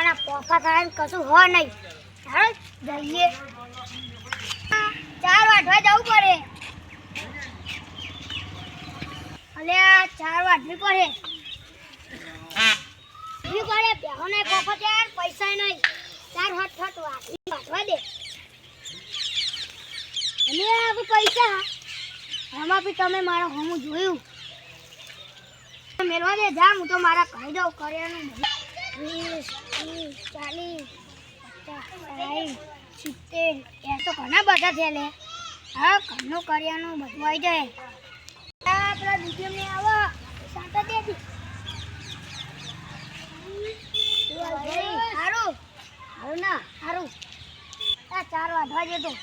ના પોફા થાય ને કશું હોય નહીં. ચાલો જઈએ. 4 વાગવા જવું પડે. અલ્યા 4 વાગવી પડે. બેહોને પોફા ત્યાં પૈસા નહીં. 4 હટ વાગવા દે. અને આ પૈસા આમાં બી તમે મારા હોમું જોયું મેળવા દે. જા હું તો મારા કહી દઉં કર્યાનું 20 30 40 50 60 એ તો ઘણા બધા છે લે. હા ઘરનું કર્યાનું બધું આવી જાય. આપણા દીકરીને આવો સાંતા દેતી સારું સારું ના સારું. 4 વાગવા જતો.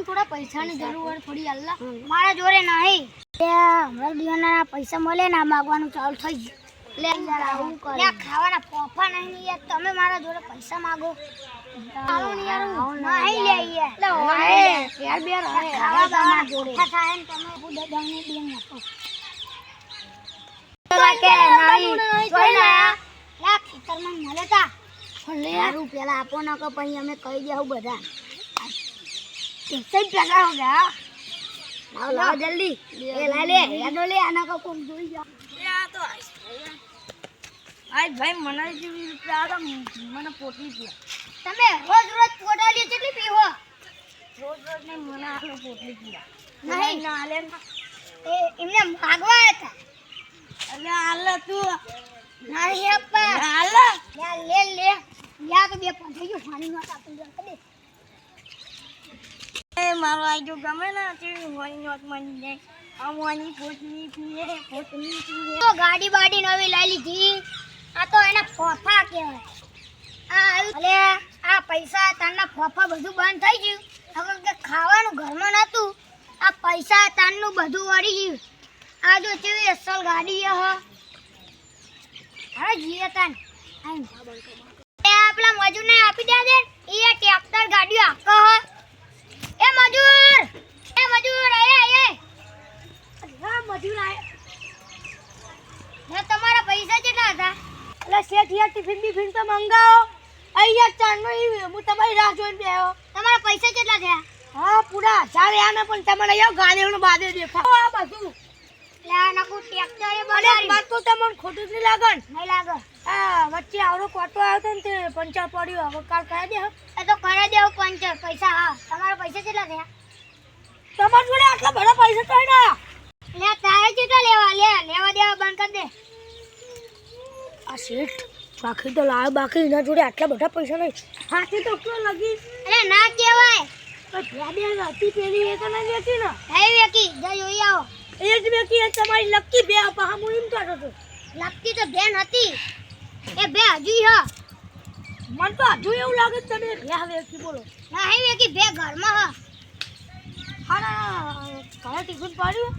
થોડા પૈસાની જરૂર થોડી અલ્લાહ મારા જોડે નહીં. હમણાં દિવસના પૈસા મળે ને માગવાનું ચાલુ થઈ ગયું. ખાવાના પોફા નહીં યાર. તમે મારા જોડે પૈસા માગો પેલા આપો ના કે પછી અમે કહી દેવું બધા. પેલા હો ગયા લાવ જલ્દી લે યાદો લે આના કો કોમ જોઈ જા. ભાઈ મને જેવી મને પોટલી પીવા. તમે રોજ રોજ પોટાલી કેટલી પીવો? રોજ નહીં મને આટલો પોટલી પીવા નહીં ના લે. એમને માગવા હતા એટલે હાલ તું નહીં આપા હાલ લે યા તો બે પણ થઈ ગયું. પાણી માં આપી દે મારો આજો ગમે ને તેવી હોય નોટ મળી જાય. આમવાની પોટલી પીએ પોટલી પીએ. તો ગાડી બાડી નવી લઈ લીધી. આ તો એના ફોફા કહેવાય. અલે આ પૈસા તારના ફોફા બધું બંધ થઈ ગયું. હવે કે ખાવાનું ઘરમાં નતું. આ પૈસા તારનું બધું વળી ગયું. આ જો કેવી અસલ ગાડી હ. હવે જીએ તાન એ આપલા મજૂરને આપી દે દે. એ ટ્રેક્ટર ગાડીઓ આકો હ. એ મજૂર આય હા મજૂર આય. તમારા પૈસા કેટલા હતા? એટલે શેઠ યાર ટિફિન તો મંગાવો. અહીંયા ચારનો હું તમારી રાહ જોઈને બેહો. તમારા પૈસા કેટલા થયા? હા પૂરા 1000 આને પણ તમને આવ ગાડીઓનો બાદે દેખાવ આ બધું. લા નકુ ટ્રેક્ટરે બનાવી બાત તો તમને ખોટું જ નહીં લાગન. નહીં લાગે. આ વચ્ચે આવરો કોટો આવ્યો તો ને તે પંચર પડ્યો. હવે કાલ કરી દે. એ તો કરી દેવ પંચર. પૈસા હા તમારા પૈસા કેટલા થયા? તમાર જોડે આટલા બધા પૈસા તો ના. લે તારે કેટલા લેવા દેવા બંધ કરી દે. આ શેઠ બાકી તો લાવ બાકી એના જોડે આટલા બધા પૈસા નહીં. હાથી તો ક્યો લગી? અરે ના કહેવાય. બે હતી પેલી એ તો નહીં વેચી ને. નહીં વેચી જઈ જોઈ આવો. એ જ વેચી તમારી લક્કી બે પા હું એમ કહેતો હતો. લક્કી તો બેન હતી. એ બે હજુ હ. મન તો હજુ એવું લાગે તમે બે વેચી બોલો. નહીં વેચી બે ઘરમાં હ. હા ઘરે ટિફિન પાડ્યું.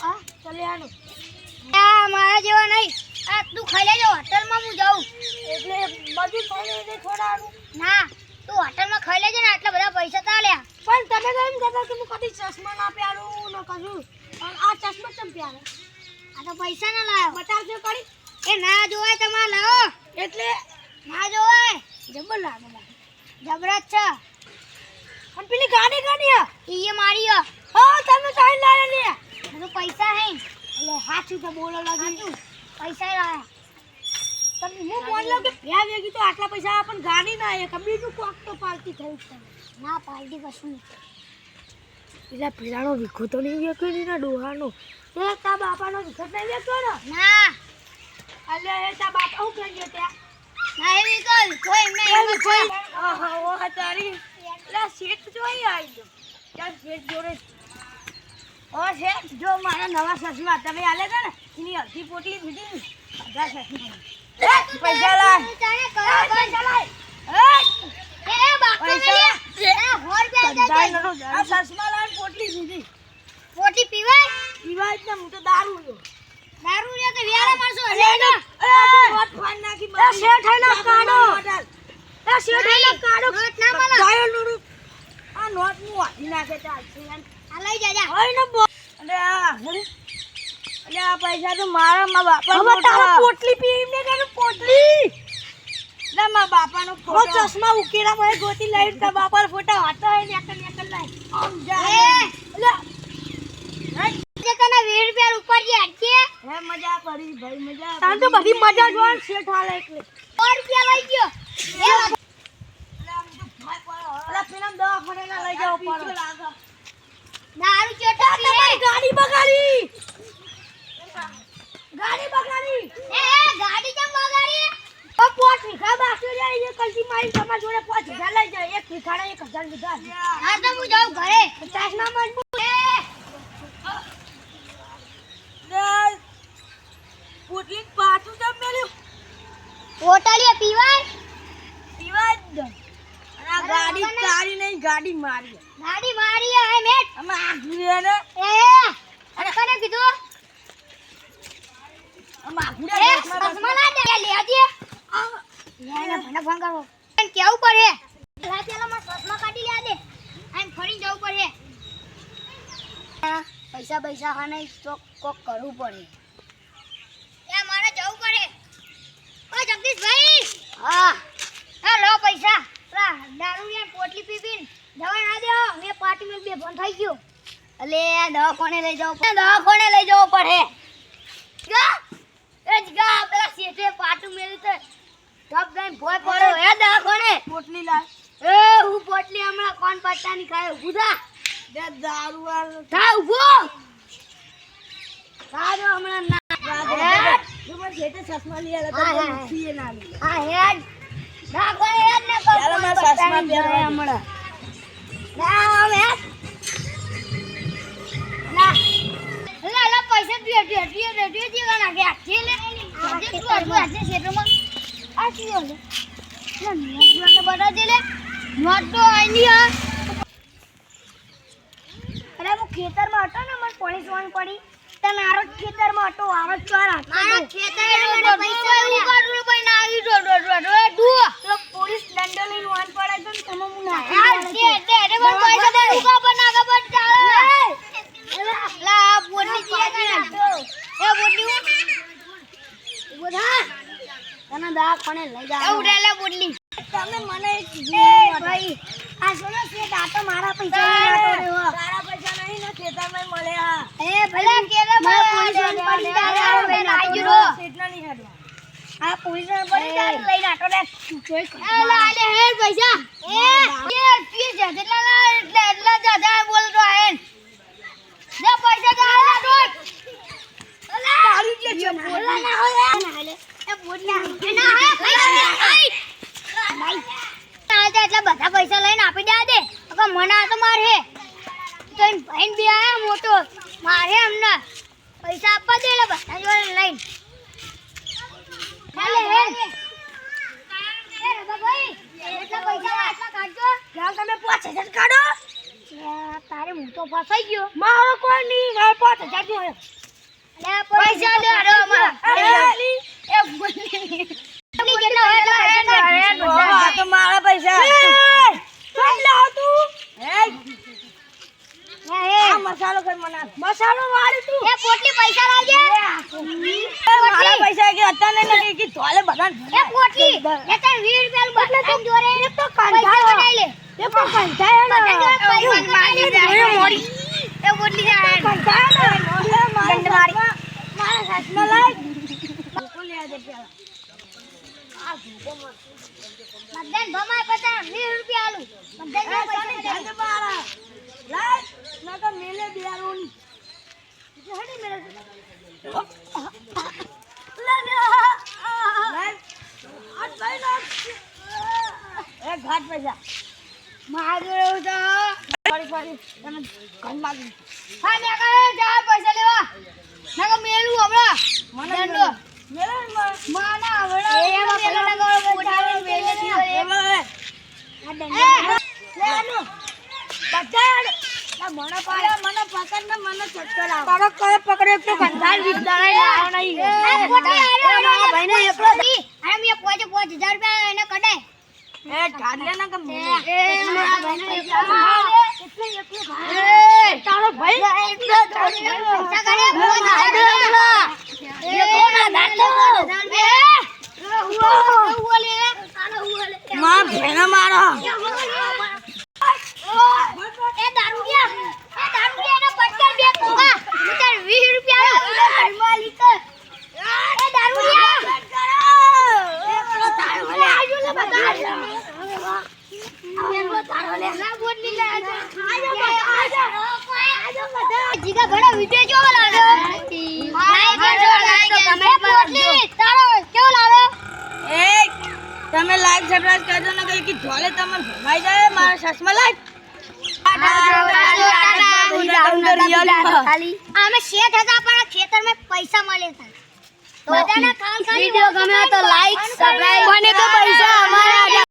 હા ચાલે આનું. મારા જેવા નહીં. આ તું ખાઈ લેજો. હોટલમાં હું જાઉં એટલે બધું ખાઈ લે થોડાનું. ના તું હોટલમાં ખાઈ લેજે ને. આટલા બધા પૈસા તાલ્યા. પણ તમે તો એમ કહેતા કે હું કદી ચશ્મા ના પહેરું ન કશું. પણ આ ચશ્મા ચમ પહેરે? આ તો પૈસા ના લાવ્યો. બતાવજો કરી. એ ના જોવાય તમારે લાવો. એટલે ના જોવાય. જબર લાગે જબરત છે. પણ પેલી ગાડી ઈ મારી હ. તમે ચાઈ લાયા લે. તો પૈસા હે એટલે હાચું તો બોલો લાગી. પૈસા લાયા તમે હું બોલ્યો કે બે વેગી તો આટલા પૈસા પણ ગાડી ના એક બીજું કોક તો પાર્ટી થઈ છે. ના પાર્ટી કશું નહીં. પેલા પીલાનો વિખો તો નહીં વેક્યો ને ડોહાનો. તે તા બાપાનો વિખો નહીં વેક્યો ને? ના એટલે એ તા બાપા હું કરી ત્યાં ના એવી કોઈ એમને એમ કોઈ ઓ તારી એટલે શેઠ જોઈ આવી ગયો. ચાલ શેઠ જોડે ઓ શેઠ જો મારા નવા સસમા તમે આલે છે ને એની અડધી પોટલી દીધી બધા સસમા પૈસા લાય પૈસા લાય એ બાપા લે એ હોર બે આ સસમા લાય પોટલી દીધી. પોટલી પીવાય જ ને. હું તો દારૂ લે કે વ્યારા મારસો લે ને. નોટ ફાન નાખી એ શેઠ હે ના કાઢો. એ શેઠ હે ના કાઢો. નોટ ના મને ગાયો લુડુ આ નોટ મુ વાળી નાખે ચાલ છે આ લઈ જાજા હોય ને. અને એટલે આ પૈસા તો મારા બાપા હવે તારા પોટલી પીને કે પોટલી ના મારા બાપાનો ફોટો ચશ્મા ઉકેલા મને ગોતી લઈ તા બાપાનો ફોટો હતો એ નેકલ લઈ આમ જા એટલે તને 20 રૂપિયા ઉપર જે હટકે હે મજા પડી ભાઈ મજા તાન તો બધી મજા જોન શેઠ હાલે એટલે 100 રૂપિયા લઈ ગયો અલા ફિલ્મ દવાખાને ના લઈ જાવ પડો દારૂ ચોટા પીએ ગાડી બગાડી એ ગાડી કેમ બગાડી ઓ પોટ વીઘા બાકી રે એ કલથી મારી તમાર જોડે 5000 લઈ જાય એક વીઘાના 1000 લીધા હા તો હું જાઉં ઘરે 50 ના મજબૂત પોટલી પાછું જમ મેલ્યું પોટલી પીવાય જ આ ગાડી તારી નહીં ગાડી મારી હે મેટ અમે આઘુરે ને એ અરે કને કીધું અમે આઘુરે ચશ્મા દે લે આજે લેને ભણા ભંગાવો પણ કેવું પડે પેલા પેલા માં ચશ્મા કાઢી લે દે આમ ફરીને જવું પડે પૈસા ખાને ચોક કોક કરવું પડે એ મારે જવું પડે ઓ જગદીશભાઈ હા લો પૈસા દારૂ યાર પોટલી પીપીન દવા ના દેઓ મે પાર્ટી માં બે ફોન થઈ ગયો અલે દવા કોને લઈ જવો પડે ગા પેલા શેઠે પાટું મેલી તો ટપ ગઈ ભોય પડ્યો હે દવા કોને પોટલી લાય એ હું પોટલી હમણાં કોણ પટ્ટાની ખાય ઉધા દે દારૂ વાર થા ઉભો કાજો હમણાં ના તું મને શેઠે ચશ્મા લઈ આલા તો પીએ ના લે હા હેડ ના કોઈ યાદ ન કર ચાલો માર ચશ્મા પહેરવા હમણાં ના હવે ના લા પૈસા રેડિયો જીવા નાખે આખી લે આજે તું આજે શેઠમાં આ શું લે ના નોટ બતા દે લે નોટ તો આઈની આ અરે હું ખેતરમાં હતો ને મને પોલીસ વાન પડી તને આરો ખેતરમાં હતો આરો ચાર મારા ખેતરમાં પૈસા ઉગાડું ભાઈ ના આવી દો તો પોલીસ દંડો લઈને વાન પડાય તો તમે હું ના યાર દે મને પૈસા દે ઉગા બના કે બટ ચાલે લા બોલી જીએ કે એ બોલી બોધા તને દા કોને લઈ જા ઉડેલા બોલી તમે મને ભાઈ આ સોનો સે દાતો મારા પૈસા ના તોડ્યો તારા પૈસા નહીં ને ખેતરમાં મળે હા એ ભલા કેરે પોલીસ વાન પડી જાય મે નાઈજો સેટના નહીં હેડવા આ પોલીસ વાન પડી જાય લઈને આટો લે જોઈ લા લે હે પૈસા એ પીએ છે એટલા દાદા બોલતો હે લે પૈસા દા દોડ અલા તારી જે છે બોલા ના હોય ના લે એ બોલના ના હે ભાઈ એટલે બધા પૈસા લઈને આપી દે અગર મને તો મારે તો ભાઈ બી આયા મોટો મારે અમને પૈસા આપવા દે એટલે બધા જોડે લઈને ચાલે હે ભાઈ એટલા પૈસા આટલા કાઢજો જાવ તમે 5000 કાઢો તારે હું તો ફસાઈ ગયો મારો કોઈ નહીં 5000 જો પૈસા લે અરે એ બોલી મારા પૈસા મસાલો કર મસાલો વાળી તું એ પોટલી પૈસા લાવજે મારા પૈસા કે હતા ને કે તોલે બધા એ પોટલી એ તને 20 રૂપિયા બદલે તું જોરે એ તો કંઠા બનાઈ લે એ પણ કંઠા હે પૈસા મારી દે મોડી એ પોટલી કંઠા ને મારી મારા સાસમાં લાઈ કોકો લે દે પેલા મદન ભમાય પતા 20 રૂપિયા આલુ મદન પૈસા દે મારા લાય ના તો મેલે બેરોન હડી મેલે લા લાય આજ ભાઈ લા એ ઘાટ પૈસા મારે તો ફરી તમે ઘર માગી હા મે કહે જા પૈસા લેવા ના કે મેલું હમણા મને દંડો મેલે માના હમણા એ મેલે લગાવ પોટાવી મેલે દી એ આ દંડો લેનો બચાડ ના મને પાડે મને પકડ ને મને ચક્કર આવે તારો કઈ પકડે તો કંધાર વિદાય લાવ નહીં આ પોટી આરે મારા ભાઈને એકલો દી આ મે 5000 રૂપિયા એને કઢાય એ ઢાલે ના કે એ મારા ભાઈને એકલો એટલે ભાઈ તારો ભાઈ એટલે પૈસા કાઢે જીગા ભણો વિડિયો કેવો લાગ્યો લાઈક કમેન્ટ કરજો તારો કેવો લાગ્યો તમે લાઈક સબસ્ક્રાઇબ કરજો ને કઈ કે જોલે તમને ભમાઈ જાય મારા સસમાં લાઈક અમે શેઠ હતા પણ ખેતરમાં પૈસા મળે છે બધાના ખાલી વિડિયો ગમે તો લાઈક સબસ્ક્રાઇબ મને તો પૈસા અમારા